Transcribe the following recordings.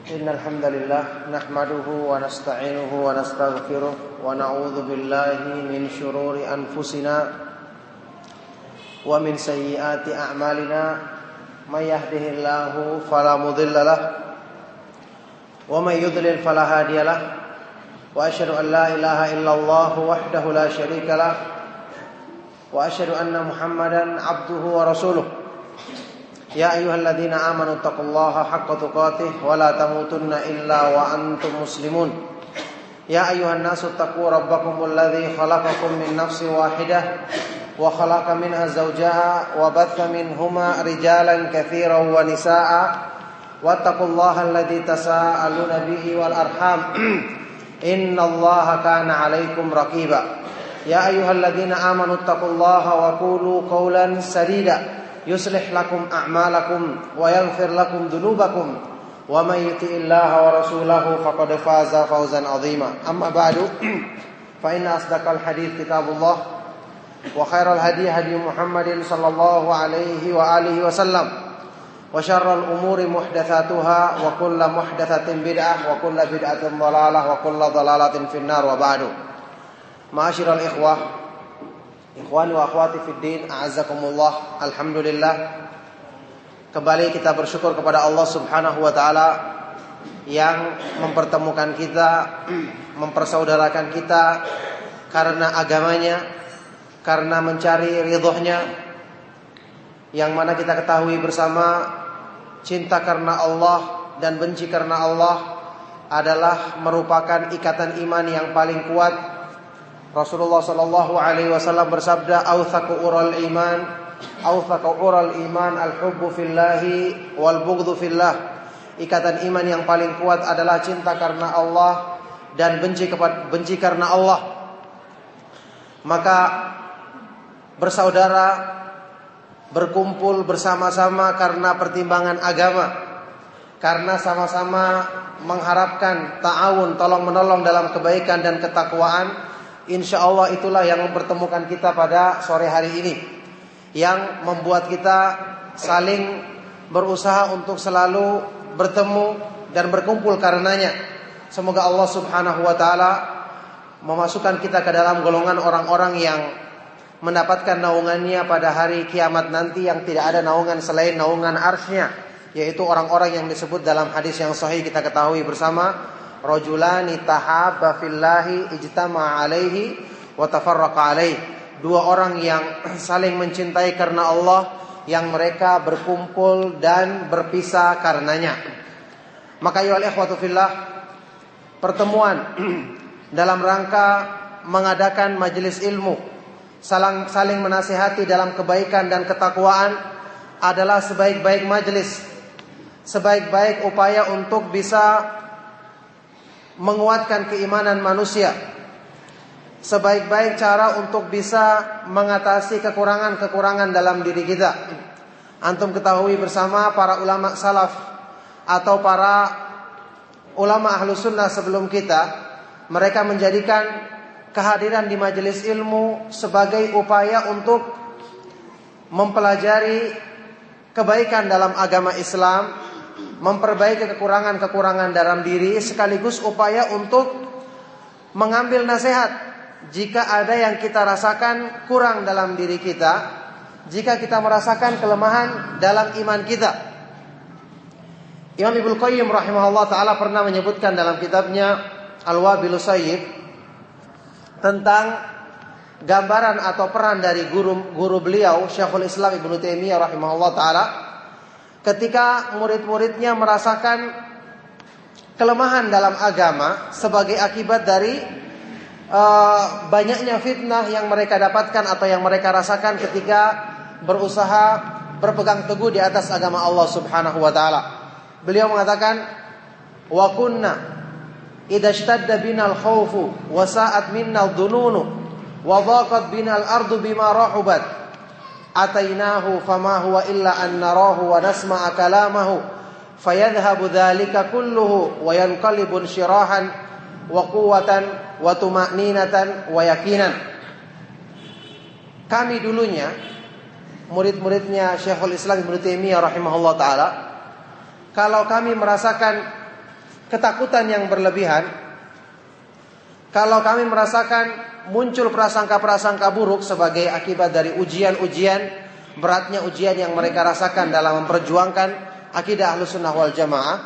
Innal hamdalillah nahmaduhu wa nasta'inuhu wa nastaghfiruh wa na'udzu billahi min shururi anfusina wa min sayyiati a'malina may yahdihillahu fala mudhillalah wa may yudlil fala hadiyalah wa asyhadu an la ilaha illallah wahdahu la syarikalah wa asyhadu anna Muhammadan abduhu wa rasuluh. Ya ayyuhalladzina amanu taqullaha haqqa tuqatih wa la tamutunna illa wa antum muslimun. Ya ayyuhan nasu taqu rabbakumul ladzi khalaqakum min nafsin wahidah wa khalaqa minha zawjaha wa batha minhuma rijalan katsiran wa nisaa'a wattaqullaha alladzi tasaaluna bihi wal arham innallaha kana 'alaikum raqiba. Ya ayyuhalladzina amanu taqullaha wa qulu qawlan sadida yuslih lakum a'malakum wa yaghfir lakum dhunubakum wa may yuti'illaha wa rasulahu faqad faza fawzan 'azima. Amma ba'du, fa inna asdaqal hadits kitabullah wa khairal hadi hadi Muhammadin sallallahu alaihi wa alihi wasallam wa syarral umuri muhdatsatuha wa kullu muhdatsatin bid'ah wa kullu bid'atin dhalalah wa kullu dhalalatin finnar. Wa ba'du. Ma'asyiral ikhwah, ikhwani wa akhwati fid din, a'azzakumullah. Alhamdulillah, kembali kita bersyukur kepada Allah Subhanahu wa taala yang mempertemukan kita, mempersaudarakan kita karena agamanya, karena mencari ridhonya, yang mana kita ketahui bersama cinta karena Allah dan benci karena Allah adalah merupakan ikatan iman yang paling kuat. Rasulullah sallallahu alaihi wasallam bersabda, "Awthaqu ural iman al-hubbu fillahi wal bughdhu fillah." Ikatan iman yang paling kuat adalah cinta karena Allah dan benci karena Allah. Maka bersaudara, berkumpul bersama-sama karena pertimbangan agama, karena sama-sama mengharapkan ta'awun, tolong-menolong dalam kebaikan dan ketakwaan. InsyaAllah itulah yang mempertemukan kita pada sore hari ini, yang membuat kita saling berusaha untuk selalu bertemu dan berkumpul karenanya. Semoga Allah Subhanahu wa ta'ala memasukkan kita ke dalam golongan orang-orang yang mendapatkan naungannya pada hari kiamat nanti, yang tidak ada naungan selain naungan arsy-Nya, yaitu orang-orang yang disebut dalam hadis yang sahih kita ketahui bersama, rajulani tahabba fillahi ijtama'a alaihi wa tafarraqa alaihi. Dua orang yang saling mencintai karena Allah, yang mereka berkumpul dan berpisah karenanya. Maka ya ikhwatu fillah, pertemuan dalam rangka mengadakan majelis ilmu, saling menasihati dalam kebaikan dan ketakwaan adalah sebaik-baik majelis, sebaik-baik upaya untuk bisa menguatkan keimanan manusia, sebaik-baik cara untuk bisa mengatasi kekurangan-kekurangan dalam diri kita. Antum ketahui bersama para ulama salaf atau para ulama ahlu sunnah sebelum kita, mereka menjadikan kehadiran di majelis ilmu sebagai upaya untuk mempelajari kebaikan dalam agama Islam, memperbaiki kekurangan-kekurangan dalam diri, sekaligus upaya untuk mengambil nasihat jika ada yang kita rasakan kurang dalam diri kita, jika kita merasakan kelemahan dalam iman kita. Imam Ibnu Qayyim rahimahullah ta'ala pernah menyebutkan dalam kitabnya Al-Wabilus Sayyib tentang gambaran atau peran dari guru beliau Syekhul Islam Ibnu Taimiyah rahimahullah ta'ala ketika murid-muridnya merasakan kelemahan dalam agama sebagai akibat dari banyaknya fitnah yang mereka dapatkan atau yang mereka rasakan ketika berusaha berpegang teguh di atas agama Allah Subhanahu wa taala. Beliau mengatakan, "Wa kunna idza ishtadda binal khaufu wa sa'at minnal dhununu wa dhaqat binal ardu bima rahubat atainahu fama huwa illa an narahu wa nasma'a kalamahu fayadhhabu dhalika kulluhu wa yanqalibu syirahan wa quwwatan wa tuma'ninatan wa yakinan." Kami dulunya, murid-muridnya Syekhul Islam Ibnu Taimiyah rahimahullah ta'ala, kalau kami merasakan ketakutan yang berlebihan, kalau kami merasakan muncul prasangka-prasangka buruk sebagai akibat dari ujian-ujian, beratnya ujian yang mereka rasakan dalam memperjuangkan akidah Ahlussunnah wal Jamaah,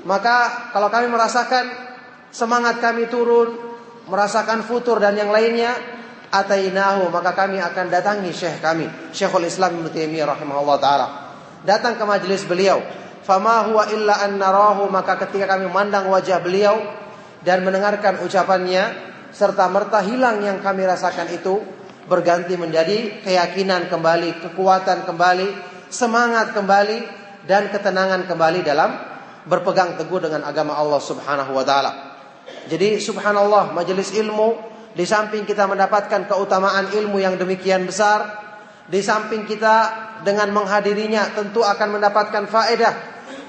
maka kalau kami merasakan semangat kami turun, merasakan futur dan yang lainnya, atainahu, maka kami akan datangi syekh kami, Syekhul Islam Ibnu Taimiyah rahimahullah taala. Datang ke majelis beliau. Fama huwa illa an narahu, maka ketika kami memandang wajah beliau dan mendengarkan ucapannya, serta merta hilang yang kami rasakan itu, berganti menjadi keyakinan kembali, kekuatan kembali, semangat kembali, dan ketenangan kembali dalam berpegang teguh dengan agama Allah Subhanahu wa taala. Jadi subhanallah, majelis ilmu, di samping kita mendapatkan keutamaan ilmu yang demikian besar, di samping kita dengan menghadirinya tentu akan mendapatkan faedah,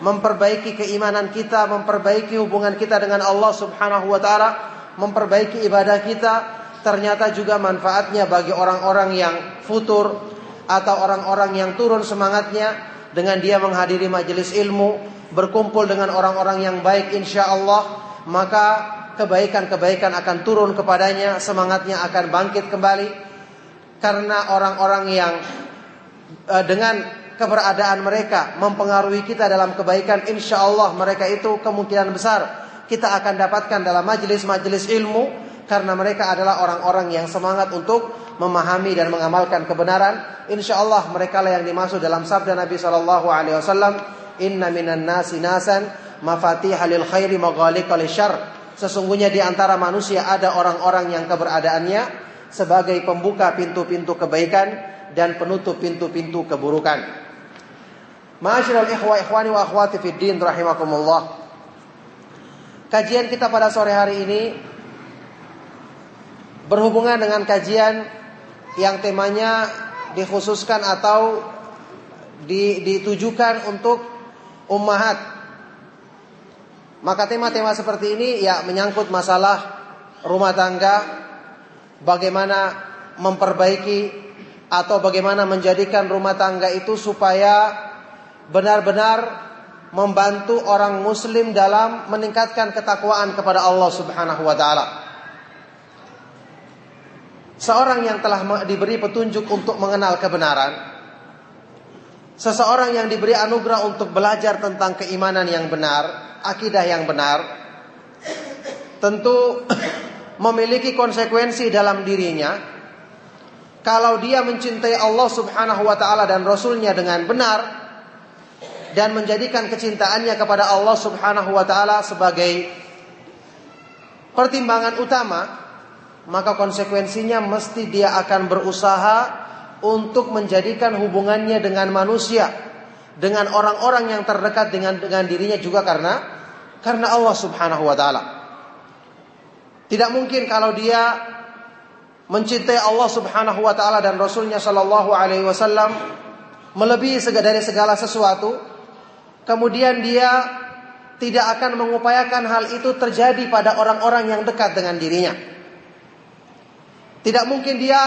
memperbaiki keimanan kita, memperbaiki hubungan kita dengan Allah Subhanahu wa taala, memperbaiki ibadah kita. Ternyata juga manfaatnya bagi orang-orang yang futur atau orang-orang yang turun semangatnya dengan dia menghadiri majelis ilmu, berkumpul dengan orang-orang yang baik, insyaallah, maka kebaikan-kebaikan akan turun kepadanya, semangatnya akan bangkit kembali. Karena orang-orang yang dengan keberadaan mereka mempengaruhi kita dalam kebaikan, insyaallah mereka itu kemungkinan besar kita akan dapatkan dalam majelis-majelis ilmu, karena mereka adalah orang-orang yang semangat untuk memahami dan mengamalkan kebenaran. Insyaallah mereka lah yang dimaksud dalam sabda Nabi SAW, inna minan nasi nasan mafatihal lil khairi maghaliqal syarr. Sesungguhnya di antara manusia ada orang-orang yang keberadaannya sebagai pembuka pintu-pintu kebaikan dan penutup pintu-pintu keburukan. Ma'asyiral ikhwani wa akhwati fid din rahimakumullah. Kajian kita pada sore hari ini berhubungan dengan kajian yang temanya dikhususkan atau ditujukan untuk ummahat. Maka tema-tema seperti ini ya menyangkut masalah rumah tangga, bagaimana memperbaiki atau bagaimana menjadikan rumah tangga itu supaya benar-benar membantu orang muslim dalam meningkatkan ketakwaan kepada Allah Subhanahu wa taala. Seorang yang telah diberi petunjuk untuk mengenal kebenaran, seseorang yang diberi anugerah untuk belajar tentang keimanan yang benar, akidah yang benar, tentu memiliki konsekuensi dalam dirinya. Kalau dia mencintai Allah Subhanahu wa taala dan Rasulnya dengan benar dan menjadikan kecintaannya kepada Allah Subhanahu wa taala sebagai pertimbangan utama, maka konsekuensinya mesti dia akan berusaha untuk menjadikan hubungannya dengan manusia, dengan orang-orang yang terdekat dengan dirinya juga karena Allah Subhanahu wa taala. Tidak mungkin kalau dia mencintai Allah Subhanahu wa taala dan Rasulnya sallallahu alaihi wasallam melebihi dari segala sesuatu, kemudian dia tidak akan mengupayakan hal itu terjadi pada orang-orang yang dekat dengan dirinya. Tidak mungkin dia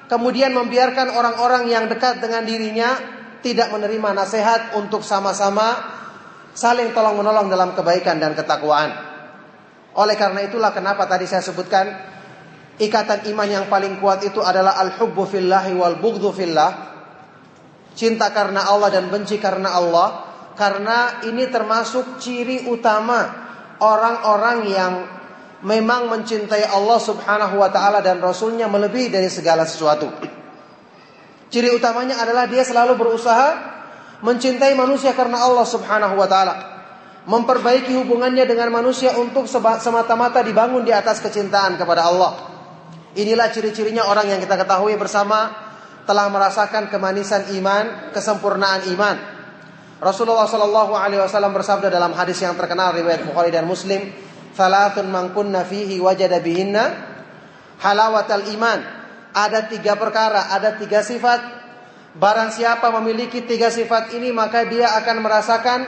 kemudian membiarkan orang-orang yang dekat dengan dirinya tidak menerima nasihat untuk sama-sama saling tolong-menolong dalam kebaikan dan ketakwaan. Oleh karena itulah kenapa tadi saya sebutkan ikatan iman yang paling kuat itu adalah al-hubbu fillahi wal bughdhu fillah. Cinta karena Allah dan benci karena Allah. Karena ini termasuk ciri utama orang-orang yang memang mencintai Allah Subhanahu wa ta'ala dan Rasulnya melebihi dari segala sesuatu. Ciri utamanya adalah dia selalu berusaha mencintai manusia karena Allah Subhanahu wa ta'ala, memperbaiki hubungannya dengan manusia untuk semata-mata dibangun di atas kecintaan kepada Allah. Inilah ciri-cirinya orang yang kita ketahui bersama telah merasakan kemanisan iman, kesempurnaan iman. Rasulullah sallallahu alaihi wasallam bersabda dalam hadis yang terkenal riwayat Bukhari dan Muslim, "Thalathun man kunna fihi wajada bihinna halawatal iman." Ada 3 perkara, ada 3 sifat. Barang siapa memiliki 3 sifat ini, maka dia akan merasakan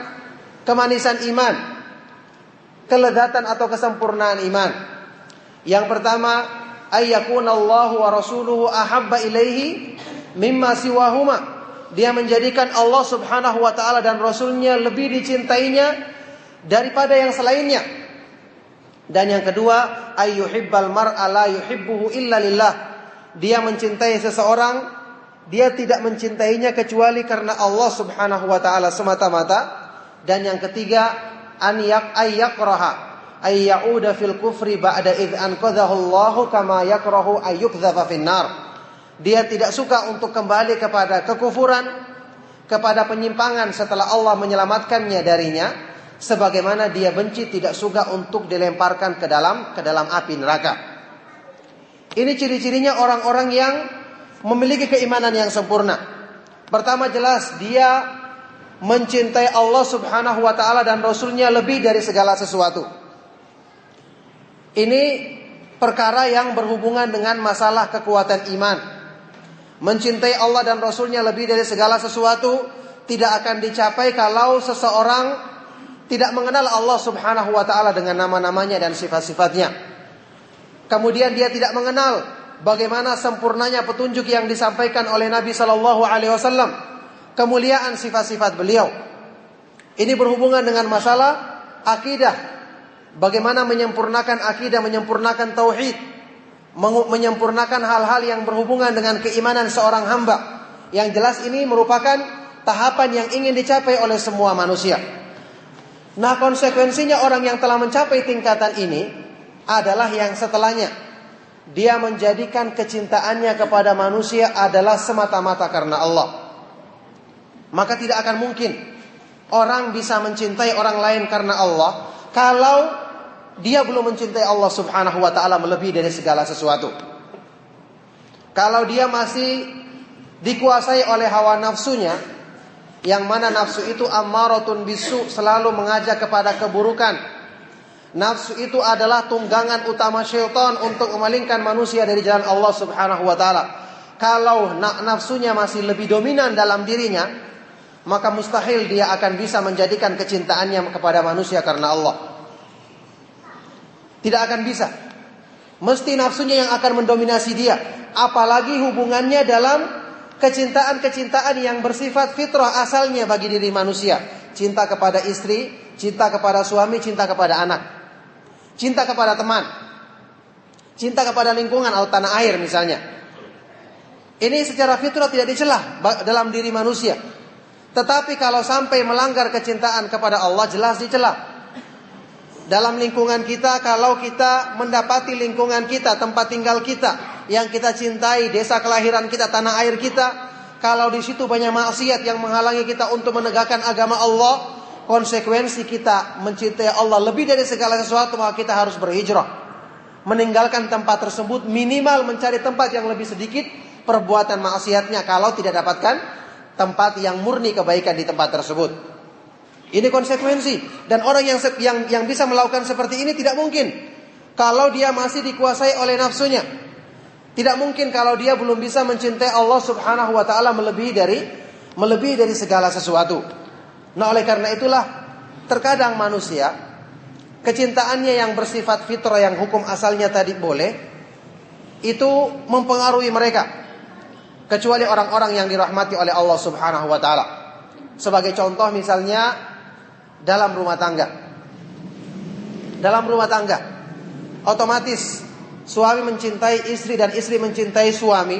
kemanisan iman, kelezatan atau kesempurnaan iman. Yang pertama, ayyakunallahu wa rasuluhu ahabba ilaihi mimma siwahuma. Dia menjadikan Allah Subhanahu wa ta'ala dan Rasulnya lebih dicintainya daripada yang selainnya. Dan yang kedua, ayyuhibbal mar'a la yuhibbuhu illa lillah. Dia mencintai seseorang, dia tidak mencintainya kecuali karena Allah Subhanahu wa taala semata-mata. Dan yang ketiga, ayyakraha ayyauda fil kufri ba'da id anqadhahu Allah kama yakrahu ayyukdhafa finnar. Dia tidak suka untuk kembali kepada kekufuran, kepada penyimpangan setelah Allah menyelamatkannya darinya, sebagaimana dia benci tidak suka untuk dilemparkan ke dalam api neraka. Ini ciri-cirinya orang-orang yang memiliki keimanan yang sempurna. Pertama, jelas dia mencintai Allah Subhanahu wa taala dan Rasulnya lebih dari segala sesuatu. Ini perkara yang berhubungan dengan masalah kekuatan iman. Mencintai Allah dan Rasulnya lebih dari segala sesuatu tidak akan dicapai kalau seseorang tidak mengenal Allah Subhanahu wa taala dengan nama-namanya dan sifat-sifatnya. Kemudian dia tidak mengenal bagaimana sempurnanya petunjuk yang disampaikan oleh Nabi sallallahu alaihi wasallam, kemuliaan sifat-sifat beliau. Ini berhubungan dengan masalah akidah. Bagaimana menyempurnakan akidah, menyempurnakan tauhid, menyempurnakan hal-hal yang berhubungan dengan keimanan seorang hamba. Yang jelas ini merupakan tahapan yang ingin dicapai oleh semua manusia. Nah, konsekuensinya orang yang telah mencapai tingkatan ini adalah yang setelahnya. Dia menjadikan kecintaannya kepada manusia adalah semata-mata karena Allah. Maka tidak akan mungkin orang bisa mencintai orang lain karena Allah kalau dia belum mencintai Allah Subhanahu wa taala melebihi dari segala sesuatu. Kalau dia masih dikuasai oleh hawa nafsunya, yang mana nafsu itu ammaratun bisu, selalu mengajak kepada keburukan. Nafsu itu adalah tunggangan utama syaitan untuk memalingkan manusia dari jalan Allah Subhanahu wa taala. Kalau nafsunya masih lebih dominan dalam dirinya, maka mustahil dia akan bisa menjadikan kecintaannya kepada manusia karena Allah. Tidak akan bisa. Mesti nafsunya yang akan mendominasi dia. Apalagi hubungannya dalam kecintaan-kecintaan yang bersifat fitrah asalnya bagi diri manusia. Cinta kepada istri, cinta kepada suami, cinta kepada anak, cinta kepada teman, cinta kepada lingkungan atau tanah air misalnya. Ini secara fitrah tidak dicela dalam diri manusia. Tetapi kalau sampai melanggar kecintaan kepada Allah, jelas dicela. Dalam lingkungan kita, kalau kita mendapati lingkungan kita, tempat tinggal kita yang kita cintai, desa kelahiran kita, tanah air kita, kalau di situ banyak maksiat yang menghalangi kita untuk menegakkan agama Allah, konsekuensi kita mencintai Allah lebih dari segala sesuatu, maka kita harus berhijrah, meninggalkan tempat tersebut, minimal mencari tempat yang lebih sedikit perbuatan maksiatnya kalau tidak dapatkan tempat yang murni kebaikan di tempat tersebut. Ini konsekuensi. Dan orang yang bisa melakukan seperti ini tidak mungkin kalau dia masih dikuasai oleh nafsunya. Tidak mungkin kalau dia belum bisa mencintai Allah Subhanahu wa taala melebihi dari segala sesuatu. Nah, oleh karena itulah terkadang manusia kecintaannya yang bersifat fitrah, yang hukum asalnya tadi boleh, itu mempengaruhi mereka, kecuali orang-orang yang dirahmati oleh Allah Subhanahu wa taala. Sebagai contoh misalnya dalam rumah tangga. Dalam rumah tangga, otomatis suami mencintai istri dan istri mencintai suami,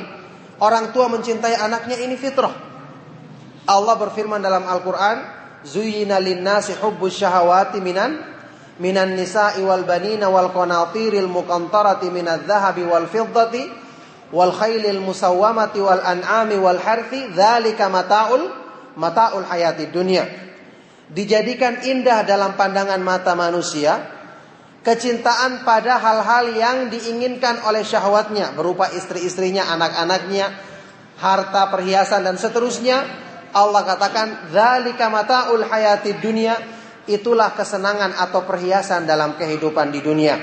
orang tua mencintai anaknya, ini fitrah. Allah berfirman dalam Al-Quran, Zuyyina linnasi hubbus syahawati minan nisa'i wal banina wal qanatiril muqantarati minadh dhahabi wal fiddati wal khailil musawwamati wal an'ami wal harthi dzalika mata'ul hayatid dunya. Dijadikan indah dalam pandangan mata manusia kecintaan pada hal-hal yang diinginkan oleh syahwatnya, berupa istri-istrinya, anak-anaknya, harta, perhiasan dan seterusnya. Allah katakan dzalika mata'ul hayatid dunya, itulah kesenangan atau perhiasan dalam kehidupan di dunia.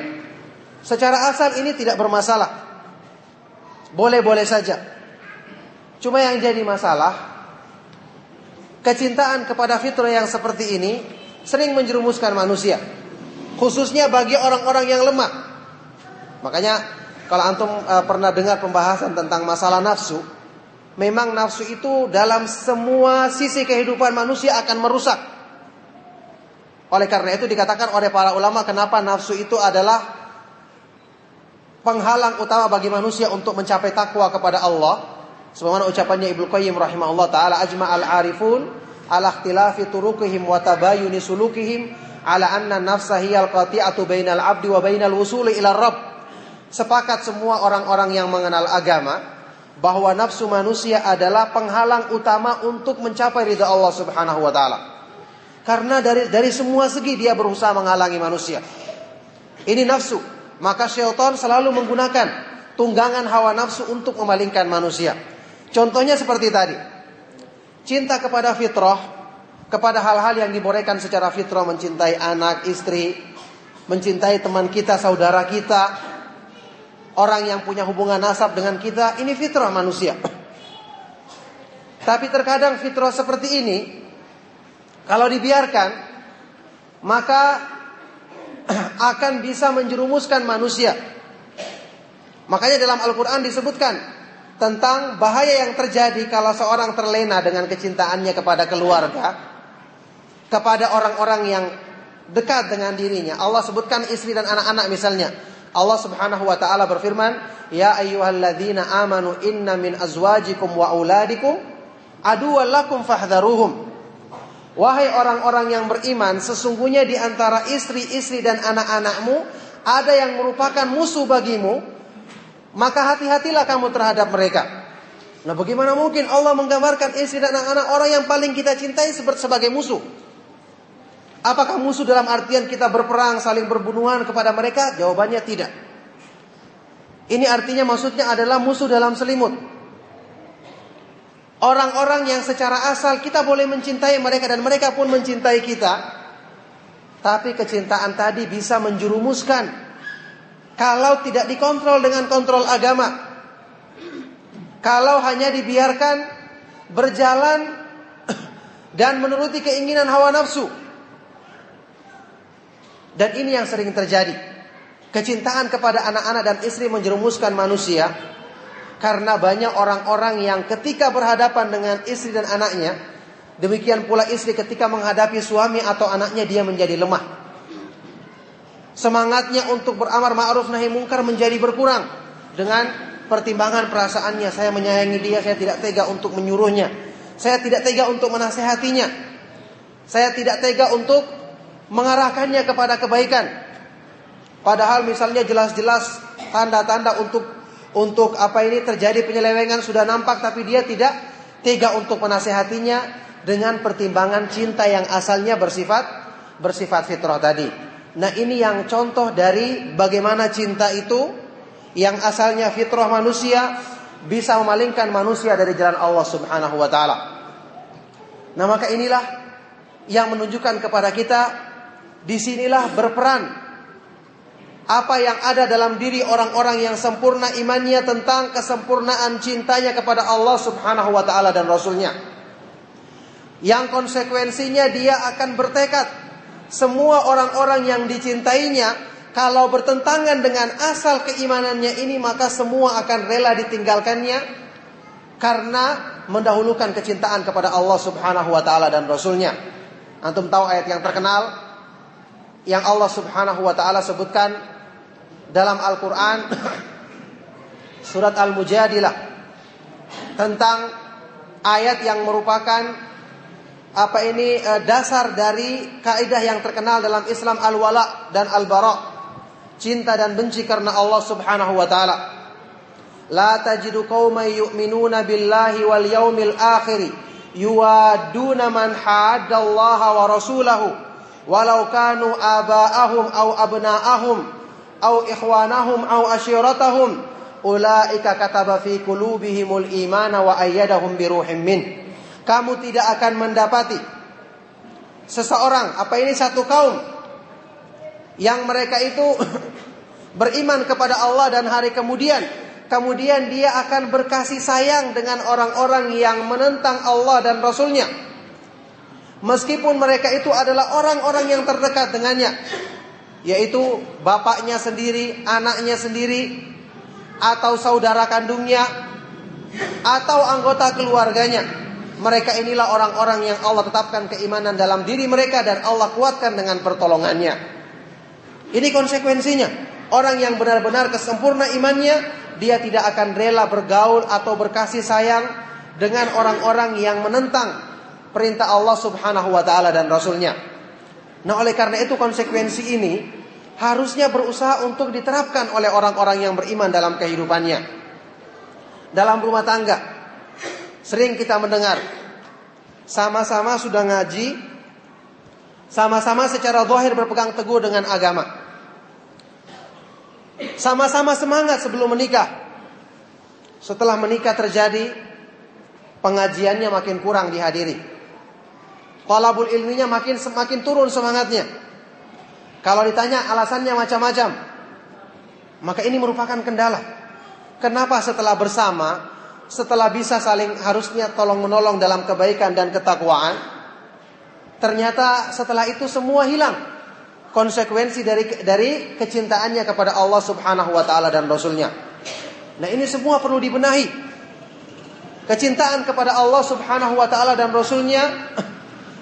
Secara asal ini tidak bermasalah, boleh-boleh saja. Cuma yang jadi masalah, kecintaan kepada fitrah yang seperti ini sering menjerumuskan manusia, khususnya bagi orang-orang yang lemah. Makanya kalau antum pernah dengar pembahasan tentang masalah nafsu, memang nafsu itu dalam semua sisi kehidupan manusia akan merusak. Oleh karena itu dikatakan oleh para ulama, kenapa nafsu itu adalah penghalang utama bagi manusia untuk mencapai takwa kepada Allah. Sebagaimana ucapannya Ibnu Qayyim rahimahullah taala, ajma'al arifun ala ikhtilafi turuqihim wa tabayuni sulukihim ala anna nafsa hiyal qati'atu bainal abdi wa bainal wusuli ila rabb. Sepakat semua orang-orang yang mengenal agama bahwa nafsu manusia adalah penghalang utama untuk mencapai ridha Allah Subhanahu wa taala. Karena dari semua segi dia berusaha menghalangi manusia. Ini nafsu. Maka syaitan selalu menggunakan tunggangan hawa nafsu untuk memalingkan manusia. Contohnya seperti tadi. Cinta kepada fitrah, kepada hal-hal yang dibolehkan secara fitrah, mencintai anak, istri, mencintai teman kita, saudara kita, orang yang punya hubungan nasab dengan kita, ini fitrah manusia. Tapi terkadang fitrah seperti ini kalau dibiarkan, maka akan bisa menjerumuskan manusia. Makanya dalam Al-Quran disebutkan tentang bahaya yang terjadi kalau seorang terlena dengan kecintaannya kepada keluarga, kepada orang-orang yang dekat dengan dirinya. Allah sebutkan istri dan anak-anak misalnya. Allah Subhanahu wa taala berfirman, "Ya ayyuhalladzina amanu inna min azwajikum wa auladikum aduwwan lakum fahdharuhum." Wahai orang-orang yang beriman, sesungguhnya di antara istri-istri dan anak-anakmu ada yang merupakan musuh bagimu, maka hati-hatilah kamu terhadap mereka. Nah, bagaimana mungkin Allah menggambarkan istri dan anak-anak orang yang paling kita cintai sebagai musuh? Apakah musuh dalam artian kita berperang, saling berbunuhan kepada mereka? Jawabannya tidak. Ini artinya maksudnya adalah musuh dalam selimut. Orang-orang yang secara asal kita boleh mencintai mereka dan mereka pun mencintai kita. Tapi kecintaan tadi bisa menjerumuskan kalau tidak dikontrol dengan kontrol agama. Kalau hanya dibiarkan berjalan dan menuruti keinginan hawa nafsu. Dan ini yang sering terjadi. Kecintaan kepada anak-anak dan istri menjerumuskan manusia. Karena banyak orang-orang yang ketika berhadapan dengan istri dan anaknya, demikian pula istri ketika menghadapi suami atau anaknya, dia menjadi lemah. Semangatnya untuk beramar ma'ruf nahi mungkar menjadi berkurang. Dengan pertimbangan perasaannya, saya menyayangi dia, saya tidak tega untuk menyuruhnya, saya tidak tega untuk menasehatinya, saya tidak tega untuk mengarahkannya kepada kebaikan. Padahal misalnya jelas-jelas tanda-tanda untuk terjadi penyelewengan sudah nampak, tapi dia tidak tega untuk menasehatinya dengan pertimbangan cinta yang asalnya bersifat fitrah tadi. Nah, ini yang contoh dari bagaimana cinta itu yang asalnya fitrah manusia bisa memalingkan manusia dari jalan Allah Subhanahu wa taala. Nah, maka inilah yang menunjukkan kepada kita, disinilah berperan apa yang ada dalam diri orang-orang yang sempurna imannya tentang kesempurnaan cintanya kepada Allah Subhanahu wa taala dan Rasulnya. Yang konsekuensinya dia akan bertekad, semua orang-orang yang dicintainya kalau bertentangan dengan asal keimanannya ini, maka semua akan rela ditinggalkannya karena mendahulukan kecintaan kepada Allah Subhanahu wa taala dan Rasulnya. Antum tahu ayat yang terkenal yang Allah Subhanahu wa taala sebutkan dalam Al-Quran surat Al-Mujadilah, tentang ayat yang merupakan dasar dari kaidah yang terkenal dalam Islam, al-wala dan al-bara, cinta dan benci karena Allah Subhanahu wa taala. La tajidu qauman yu'minuna billahi wal yaumil akhir yuwaduna man haddallaha wa rasulahu walau kanu aba'ahum aw abna'ahum aw ikhwanahum aw ashiratahum ulaika kataba fi qulubihimul imana wa ayyadahum biruhim min. Kamu tidak akan mendapati seseorang, satu kaum yang mereka itu beriman kepada Allah dan hari kemudian dia akan berkasih sayang dengan orang-orang yang menentang Allah dan Rasulnya, meskipun mereka itu adalah orang-orang yang terdekat dengannya, yaitu bapaknya sendiri, anaknya sendiri, atau saudara kandungnya, atau anggota keluarganya. Mereka inilah orang-orang yang Allah tetapkan keimanan dalam diri mereka dan Allah kuatkan dengan pertolongannya. Ini konsekuensinya. Orang yang benar-benar kesempurna imannya, dia tidak akan rela bergaul atau berkasih sayang dengan orang-orang yang menentang perintah Allah Subhanahu wa taala dan Rasulnya. Nah, oleh karena itu konsekuensi ini harusnya berusaha untuk diterapkan oleh orang-orang yang beriman dalam kehidupannya. Dalam rumah tangga, sering kita mendengar sama-sama sudah ngaji, sama-sama secara zahir berpegang teguh dengan agama, sama-sama semangat sebelum menikah. Setelah menikah terjadi pengajiannya makin kurang dihadiri, talabul ilminya makin turun semangatnya. Kalau ditanya alasannya macam-macam, maka ini merupakan kendala. Kenapa setelah bersama, setelah bisa saling harusnya tolong menolong dalam kebaikan dan ketakwaan, ternyata setelah itu semua hilang konsekuensi dari kecintaannya kepada Allah Subhanahu wa taala dan Rasulnya. Nah, ini semua perlu dibenahi. Kecintaan kepada Allah Subhanahu wa taala dan Rasulnya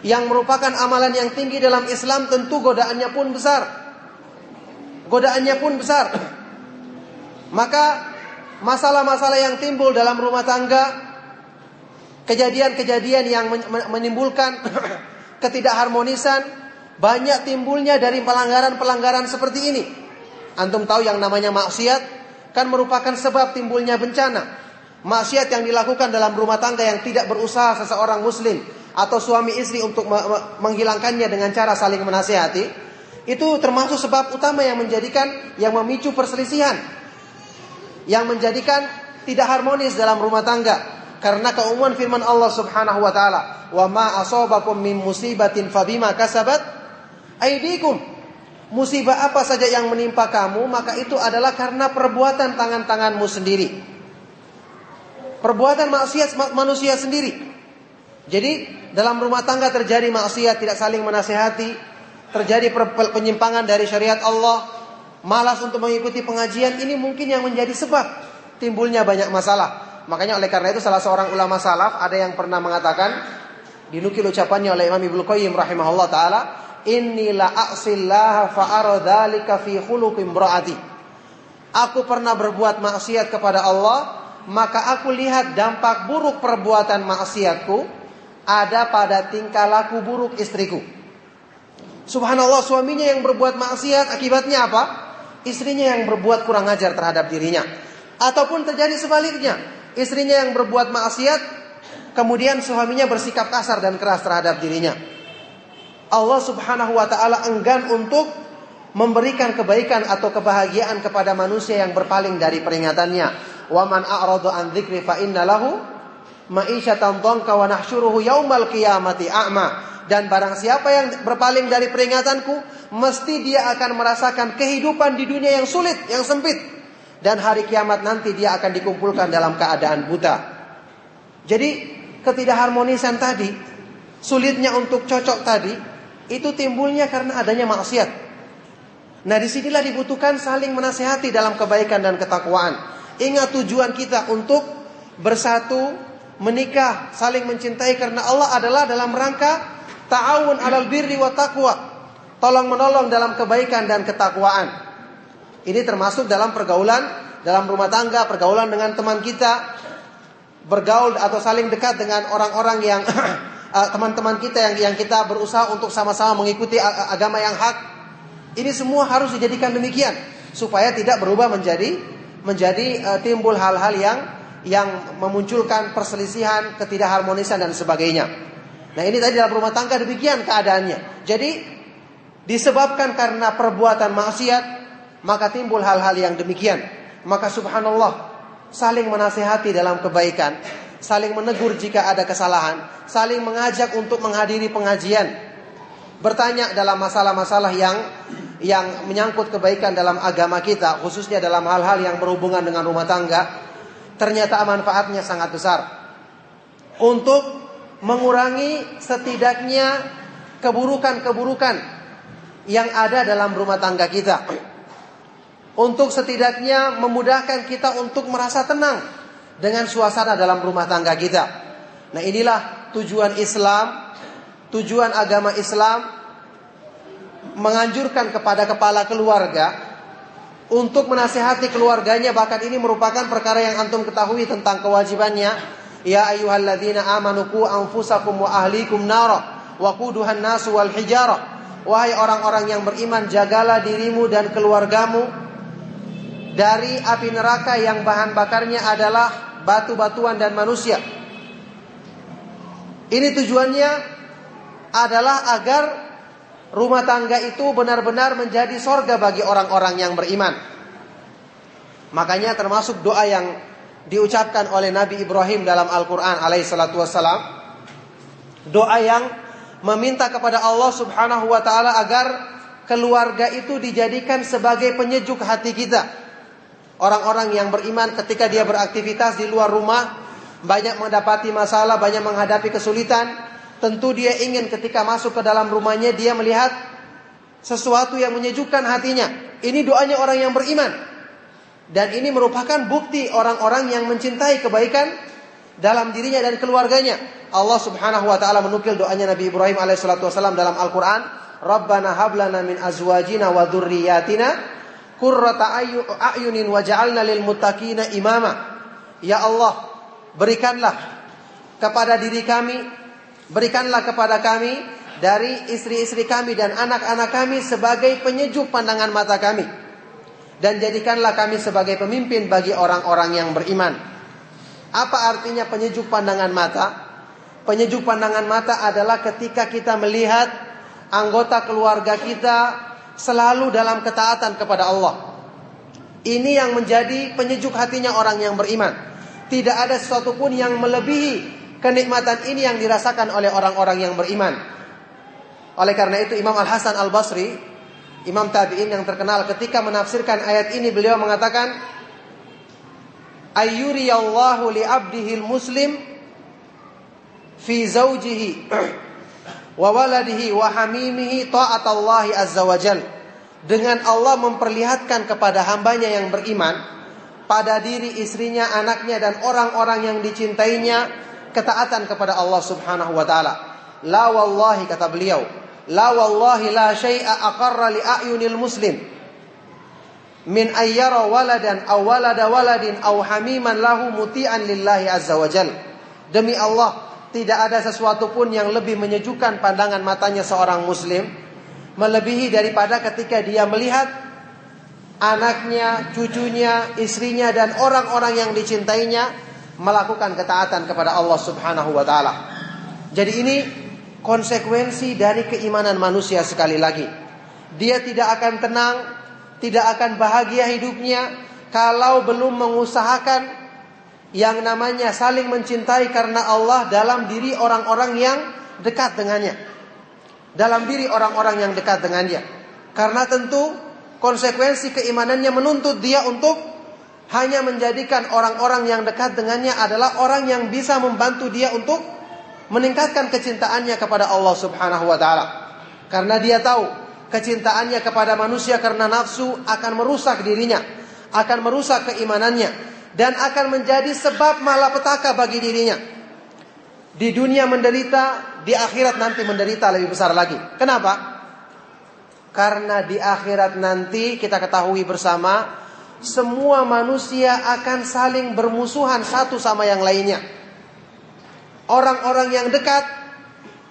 yang merupakan amalan yang tinggi dalam Islam, tentu godaannya pun besar. Godaannya pun besar. Maka masalah-masalah yang timbul dalam rumah tangga, kejadian-kejadian yang menimbulkan ketidakharmonisan, banyak timbulnya dari pelanggaran-pelanggaran seperti ini. Antum tahu yang namanya maksiat kan merupakan sebab timbulnya bencana. Maksiat yang dilakukan dalam rumah tangga yang tidak berusaha seseorang muslim atau suami istri untuk menghilangkannya dengan cara saling menasihati, itu termasuk sebab utama yang memicu perselisihan, yang menjadikan tidak harmonis dalam rumah tangga. Karena keumuman firman Allah Subhanahu wa taala, "Wa ma asabakum min musibatin fabima kasabat aydikum." Musibah apa saja yang menimpa kamu, maka itu adalah karena perbuatan tangan-tanganmu sendiri. Perbuatan maksiat manusia sendiri. Jadi dalam rumah tangga terjadi maksiat, tidak saling menasihati, terjadi penyimpangan dari syariat Allah, malas untuk mengikuti pengajian, ini mungkin yang menjadi sebab timbulnya banyak masalah. Makanya oleh karena itu salah seorang ulama salaf ada yang pernah mengatakan, dinukil ucapannya oleh Imam Ibnu Qayyim rahimahullah taala, "Inni la a'sillaha fa ara dzalika fi khuluqi imraati." Aku pernah berbuat maksiat kepada Allah, maka aku lihat dampak buruk perbuatan maksiatku ada pada tingkah laku buruk istriku. Subhanallah, suaminya yang berbuat maksiat, akibatnya apa? Istrinya yang berbuat kurang ajar terhadap dirinya. Ataupun terjadi sebaliknya, istrinya yang berbuat maksiat, kemudian suaminya bersikap kasar dan keras terhadap dirinya. Allah Subhanahu wa ta'ala enggan untuk memberikan kebaikan atau kebahagiaan kepada manusia yang berpaling dari peringatannya. Wa man a'rada an dzikri fa inna lahu ma'isyatan dhanka wa nahsyuruhu yaumal qiyamati a'ma. Dan barang siapa yang berpaling dari peringatanku, mesti dia akan merasakan kehidupan di dunia yang sulit, yang sempit. Dan hari kiamat nanti dia akan dikumpulkan dalam keadaan buta. Jadi ketidakharmonisan tadi, sulitnya untuk cocok tadi, itu timbulnya karena adanya maksiat. Nah, disinilah dibutuhkan saling menasihati dalam kebaikan dan ketakwaan. Ingat tujuan kita untuk bersatu, menikah, saling mencintai karena Allah adalah dalam rangka ta'awun 'alal birri wa taqwa, tolong menolong dalam kebaikan dan ketakwaan. Ini termasuk dalam pergaulan dalam rumah tangga, pergaulan dengan teman kita, bergaul atau saling dekat dengan orang-orang yang teman-teman kita yang kita berusaha untuk sama-sama mengikuti agama yang hak. Ini semua harus dijadikan demikian supaya tidak berubah menjadi timbul hal-hal yang memunculkan perselisihan, ketidakharmonisan dan sebagainya. Nah, ini tadi dalam rumah tangga demikian keadaannya. Jadi disebabkan karena perbuatan maksiat, maka timbul hal-hal yang demikian. Maka subhanallah, saling menasihati dalam kebaikan, saling menegur jika ada kesalahan, saling mengajak untuk menghadiri pengajian, bertanya dalam masalah-masalah yang menyangkut kebaikan dalam agama kita, khususnya dalam hal-hal yang berhubungan dengan rumah tangga, ternyata manfaatnya sangat besar untuk mengurangi setidaknya keburukan-keburukan yang ada dalam rumah tangga kita, untuk setidaknya memudahkan kita untuk merasa tenang dengan suasana dalam rumah tangga kita. Nah, inilah tujuan Islam, tujuan agama Islam menganjurkan kepada kepala keluarga untuk menasihati keluarganya. Bahkan ini merupakan perkara yang antum ketahui tentang kewajibannya. Ya ayyuhalladzina amanu qu anfusakum wa ahlikum nara wa quduhan nasu wal hijarah. Wahai orang-orang yang beriman, jagalah dirimu dan keluargamu dari api neraka yang bahan bakarnya adalah batu-batuan dan manusia. Ini tujuannya adalah agar rumah tangga itu benar-benar menjadi sorga bagi orang-orang yang beriman. Makanya termasuk doa yang diucapkan oleh Nabi Ibrahim dalam Al-Quran alaihissalatu wassalam, doa yang meminta kepada Allah subhanahu wa ta'ala agar keluarga itu dijadikan sebagai penyejuk hati kita. Orang-orang yang beriman ketika dia beraktivitas di luar rumah, banyak mendapati masalah, banyak menghadapi kesulitan, tentu dia ingin ketika masuk ke dalam rumahnya dia melihat sesuatu yang menyejukkan hatinya. Ini doanya orang yang beriman. Dan ini merupakan bukti orang-orang yang mencintai kebaikan dalam dirinya dan keluarganya. Allah subhanahu wa ta'ala menukil doanya Nabi Ibrahim alaihissalatu wassalam dalam Al-Quran. Rabbana hablana min azwajina wa dhurriyyatina qurrata a'yunin waj'alna lil muttaqina imama. Ya Allah, berikanlah kepada diri kami, berikanlah kepada kami dari istri-istri kami dan anak-anak kami sebagai penyejuk pandangan mata kami, dan jadikanlah kami sebagai pemimpin bagi orang-orang yang beriman. Apa artinya penyejuk pandangan mata? Penyejuk pandangan mata adalah ketika kita melihat anggota keluarga kita selalu dalam ketaatan kepada Allah. Ini yang menjadi penyejuk hatinya orang yang beriman. Tidak ada sesuatu pun yang melebihi kenikmatan ini yang dirasakan oleh orang-orang yang beriman. Oleh karena itu Imam Al-Hasan Al-Basri, Imam Tabi'in yang terkenal, ketika menafsirkan ayat ini beliau mengatakan, ayyuriyallahu li'abdihil muslim fi zawjihi wa waladihi wa hamimihi ta'atallahi azza wa jal. Dengan Allah memperlihatkan kepada hambanya yang beriman, pada diri istrinya, anaknya dan orang-orang yang dicintainya, ketaatan kepada Allah subhanahu wa ta'ala. La wallahi, kata beliau, la wallahi la syai'a aqarra li a'yunil muslim min ayyara waladan aw walada waladin aw hamiman lahu muti'an lillahi azza wa jal. Demi Allah, tidak ada sesuatu pun yang lebih menyejukkan pandangan matanya seorang muslim melebihi daripada ketika dia melihat anaknya, cucunya, istrinya dan orang-orang yang dicintainya melakukan ketaatan kepada Allah subhanahu wa ta'ala. Jadi ini konsekuensi dari keimanan manusia. Sekali lagi, dia tidak akan tenang, tidak akan bahagia hidupnya kalau belum mengusahakan yang namanya saling mencintai karena Allah dalam diri orang-orang yang dekat dengannya, dalam diri orang-orang yang dekat dengannya. Karena tentu konsekuensi keimanannya menuntut dia untuk hanya menjadikan orang-orang yang dekat dengannya adalah orang yang bisa membantu dia untuk meningkatkan kecintaannya kepada Allah subhanahu wa ta'ala. Karena dia tahu kecintaannya kepada manusia karena nafsu akan merusak dirinya, akan merusak keimanannya, dan akan menjadi sebab malapetaka bagi dirinya. Di dunia menderita, di akhirat nanti menderita lebih besar lagi. Kenapa? Karena di akhirat nanti kita ketahui bersama, semua manusia akan saling bermusuhan satu sama yang lainnya. Orang-orang yang dekat,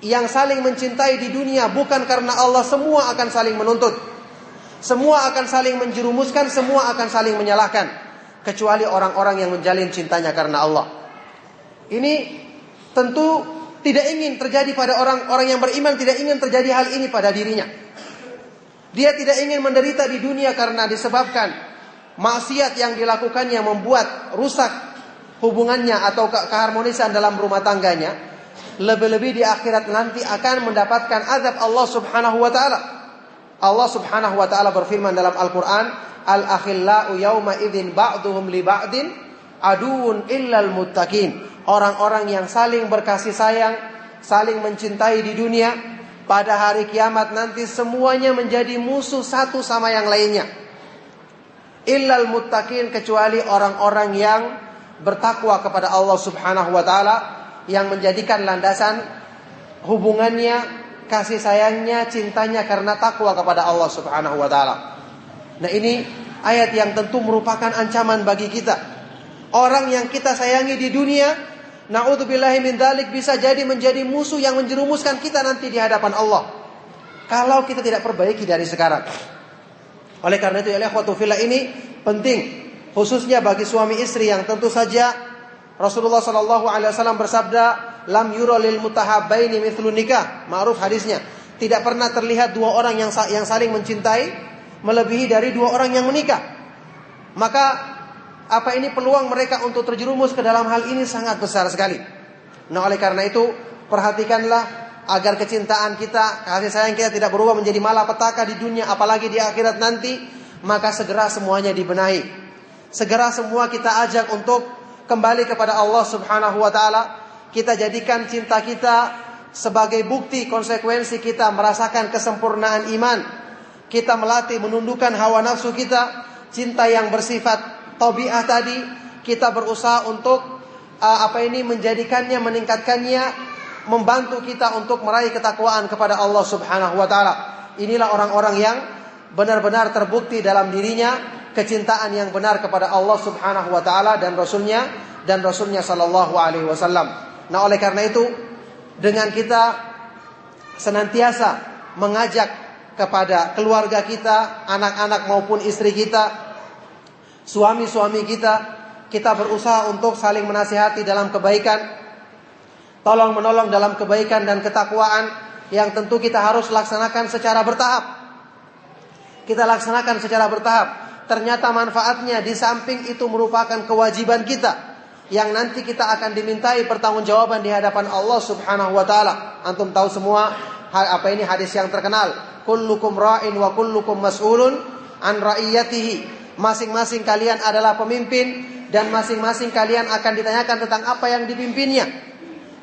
yang saling mencintai di dunia bukan karena Allah, semua akan saling menuntut, semua akan saling menjerumuskan, semua akan saling menyalahkan, kecuali orang-orang yang menjalin cintanya karena Allah. Ini tentu tidak ingin terjadi pada orang-orang yang beriman, tidak ingin terjadi hal ini pada dirinya. Dia tidak ingin menderita di dunia karena disebabkan maksiat yang dilakukannya membuat rusak hubungannya atau keharmonisan dalam rumah tangganya. Lebih-lebih di akhirat nanti akan mendapatkan azab Allah subhanahu wa ta'ala. Allah subhanahu wa ta'ala berfirman dalam Al-Quran, al-akhillau yawma idzin ba'duhum li ba'din aduun illal muttaqin. Orang-orang yang saling berkasih sayang, saling mencintai di dunia, pada hari kiamat nanti semuanya menjadi musuh satu sama yang lainnya. Illal muttaqin, kecuali orang-orang yang bertakwa kepada Allah subhanahu wa ta'ala. yang menjadikan landasan hubungannya, kasih sayangnya, cintanya karena takwa kepada Allah Subhanahu wa taala. Nah, ini ayat yang tentu merupakan ancaman bagi kita. Orang yang kita sayangi di dunia, na'udzubillahi min dzalik, bisa jadi menjadi musuh yang menjerumuskan kita nanti di hadapan Allah, kalau kita tidak perbaiki dari sekarang. Oleh karena itu, ya ikhwatu fillah, ini penting, khususnya bagi suami istri yang tentu saja Rasulullah SAW bersabda, lam yura lil mutahabbaini mithlu nikah. Ma'ruf hadisnya. Tidak pernah terlihat dua orang yang saling mencintai melebihi dari dua orang yang menikah. Maka apa ini peluang mereka untuk terjerumus ke dalam hal ini sangat besar sekali. Nah, oleh karena itu perhatikanlah agar kecintaan kita, kasih sayang kita tidak berubah menjadi malapetaka di dunia, apalagi di akhirat nanti. Maka segera semuanya dibenahi. Segera semua kita ajak untuk kembali kepada Allah Subhanahu wa taala. Kita jadikan cinta kita sebagai bukti konsekuensi kita merasakan kesempurnaan iman. Kita melatih menundukkan hawa nafsu kita, cinta yang bersifat tabiah tadi, kita berusaha untuk menjadikannya, meningkatkannya, membantu kita untuk meraih ketakwaan kepada Allah Subhanahu wa taala. Inilah orang-orang yang benar-benar terbukti dalam dirinya kecintaan yang benar kepada Allah Subhanahu wa taala dan Rasulnya sallallahu alaihi wasallam. Nah, oleh karena itu, dengan kita senantiasa mengajak kepada keluarga kita, anak-anak maupun istri kita, suami-suami kita berusaha untuk saling menasihati dalam kebaikan, tolong menolong dalam kebaikan dan ketakwaan yang tentu kita harus laksanakan secara bertahap. Kita laksanakan secara bertahap. Ternyata manfaatnya di samping itu merupakan kewajiban kita yang nanti kita akan dimintai pertanggungjawaban di hadapan Allah Subhanahu wa taala. Antum tahu semua hadis yang terkenal, kullukum ra'in wa kullukum mas'ulun an ra'iyatihi. Masing-masing kalian adalah pemimpin dan masing-masing kalian akan ditanyakan tentang apa yang dipimpinnya.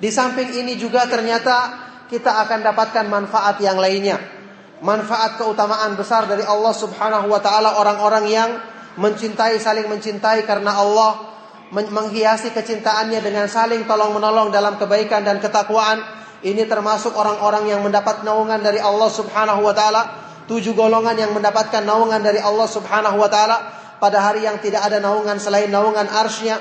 Di samping ini juga ternyata kita akan dapatkan manfaat yang lainnya. Manfaat keutamaan besar dari Allah Subhanahu wa taala, orang-orang yang saling mencintai karena Allah, menghiasi kecintaannya dengan saling tolong-menolong dalam kebaikan dan ketakwaan. Ini termasuk orang-orang yang mendapat naungan dari Allah Subhanahu wa taala. 7 golongan yang mendapatkan naungan dari Allah Subhanahu wa taala pada hari yang tidak ada naungan selain naungan arsy-Nya.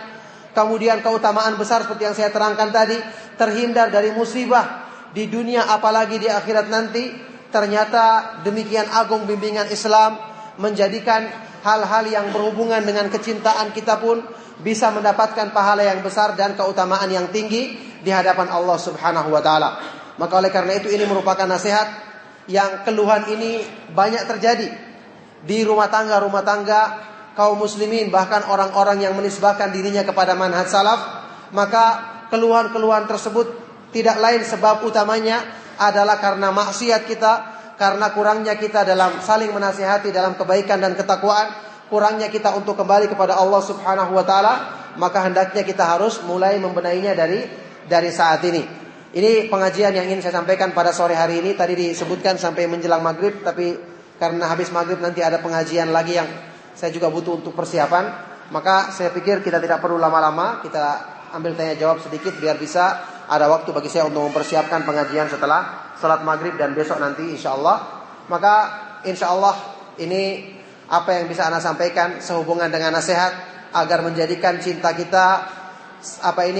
Kemudian keutamaan besar seperti yang saya terangkan tadi, terhindar dari musibah di dunia apalagi di akhirat nanti. Ternyata demikian agung bimbingan Islam, menjadikan hal-hal yang berhubungan dengan kecintaan kita pun bisa mendapatkan pahala yang besar dan keutamaan yang tinggi di hadapan Allah Subhanahu wa taala. Maka oleh karena itu, ini merupakan nasihat yang keluhan ini banyak terjadi di rumah tangga kaum muslimin, bahkan orang-orang yang menisbahkan dirinya kepada manhaj salaf. Maka keluhan-keluhan tersebut tidak lain sebab utamanya adalah karena maksiat kita, karena kurangnya kita dalam saling menasihati dalam kebaikan dan ketakwaan, kurangnya kita untuk kembali kepada Allah Subhanahu wa taala. Maka hendaknya kita harus mulai membenahinya dari saat ini. Ini pengajian yang ingin saya sampaikan pada sore hari ini. Tadi disebutkan sampai menjelang maghrib, tapi karena habis maghrib nanti ada pengajian lagi yang saya juga butuh untuk persiapan. Maka saya pikir kita tidak perlu lama-lama, kita ambil tanya jawab sedikit biar bisa ada waktu bagi saya untuk mempersiapkan pengajian setelah salat maghrib dan besok nanti insyaallah. Maka insyaallah ini apa yang bisa ana sampaikan sehubungan dengan nasihat agar menjadikan cinta kita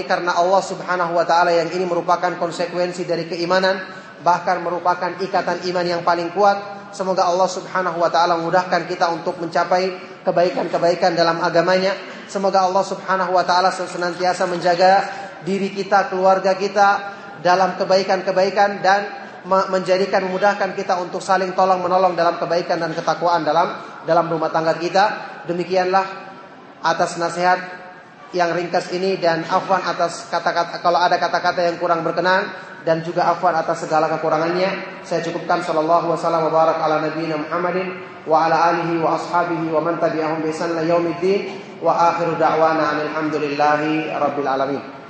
karena Allah Subhanahu wa taala, yang ini merupakan konsekuensi dari keimanan, bahkan merupakan ikatan iman yang paling kuat. Semoga Allah Subhanahu wa taala memudahkan kita untuk mencapai kebaikan-kebaikan dalam agamanya. Semoga Allah Subhanahu wa taala senantiasa menjaga diri kita, keluarga kita dalam kebaikan-kebaikan dan memudahkan kita untuk saling tolong-menolong dalam kebaikan dan ketakwaan dalam rumah tangga kita. Demikianlah atas nasihat yang ringkas ini, dan afwan atas kata-kata kalau ada kata-kata yang kurang berkenan, dan juga afwan atas segala kekurangannya. Saya cukupkan. Sallallahu wasallam wa barak ala nabiyina Muhammadin wa ala alihi wa ashabihi wa man tabi'ahum bi ihsan ila yaumiddin wa akhiru da'wana alhamdulillahi rabbil alamin.